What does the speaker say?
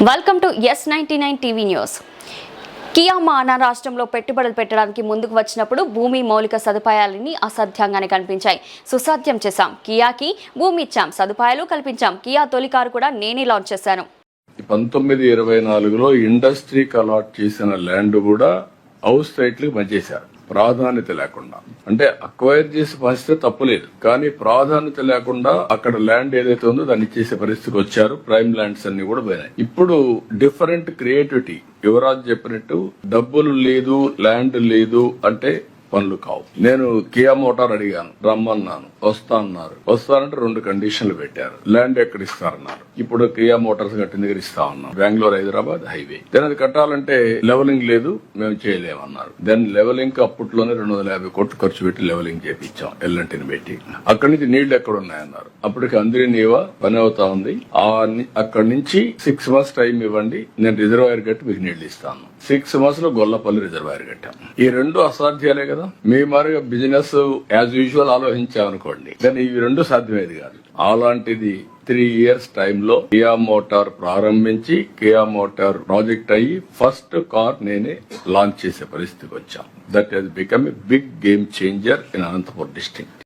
Welcome to S99 TV news. Kia మన రాష్ట్రంలో పెట్టుబడులు పెట్టడానికి ముందుకు వచ్చినప్పుడు భూమి మౌలిక సదుపాయాలని అసాధ్యంగానే కనిపించాయి. సుసాధ్యం చేశాం. కియాకి భూమి ఇచ్చాం, సదుపాయాలు కల్పించాం. కియా తొలి కారు కూడా నేనే లాంచ్ చేశాను. 1924లో ఇండస్ట్రీకి అలాట్ చేసిన ల్యాండ్ కూడా హౌస్ సైట్లకు మధ్యేశారు ప్రాధాన్యత లేకుండా. అంటే అక్వైర్ చేసే పరిస్థితి తప్పులేదు, కానీ ప్రాధాన్యత లేకుండా అక్కడ ల్యాండ్ ఏదైతే ఉందో దాన్ని ఇచ్చేసే పరిస్థితికి వచ్చారు. ప్రైమ్ ల్యాండ్స్ అన్ని కూడా పోయినాయి. ఇప్పుడు డిఫరెంట్ క్రియేటివిటీ. యువరాజ్ చెప్పినట్టు డబ్బులు లేదు, ల్యాండ్ లేదు అంటే పనులు కావు. నేను కియా మోటార్ అడిగాను, రమ్మన్నాను, వస్తానన్నారు. వస్తానంటే 2 కండిషన్లు పెట్టారు. ల్యాండ్ ఎక్కడ ఇస్తారన్నారు. ఇప్పుడు కియా మోటార్స్ కట్టిన దగ్గర ఇస్తా ఉన్నాం. బెంగళూరు హైదరాబాద్ హైవే. దెన్ అది కట్టాలంటే లెవెలింగ్ లేదు, మేము చేయలేమన్నారు. దెన్ లెవెలింగ్ అప్పట్లోనే 250 కోట్లు ఖర్చు పెట్టి లెవెలింగ్ చేపించాం, ఎల్లంటిని పెట్టి. అక్కడి నుంచి నీళ్లు ఎక్కడ ఉన్నాయన్నారు. అప్పటికి అందరి నీవా పని అవుతా ఉంది. అక్కడి నుంచి 6 months టైం ఇవ్వండి, నేను రిజర్వాయర్ కట్టి మీకు నీళ్లు ఇస్తాను. 6 months లో గొల్లపల్లి రిజర్వాయర్ కట్టాం. ఈ 2 అసాధ్యాలే కదా. మీ మారుగా బిజినెస్ యాజ్ యూజువల్ ఆలోచించామనుకోండి, దాన్ని ఇవి 2 సాధ్యమేది కాదు. అలాంటిది 3 years టైంలో కియా మోటార్ ప్రారంభించి కియా మోటార్ ప్రాజెక్ట్ అయ్యి ఫస్ట్ కార్ నేనే లాంచ్ చేసే పరిస్థితికి వచ్చాం. That has become a big game changer in Anantapuram district.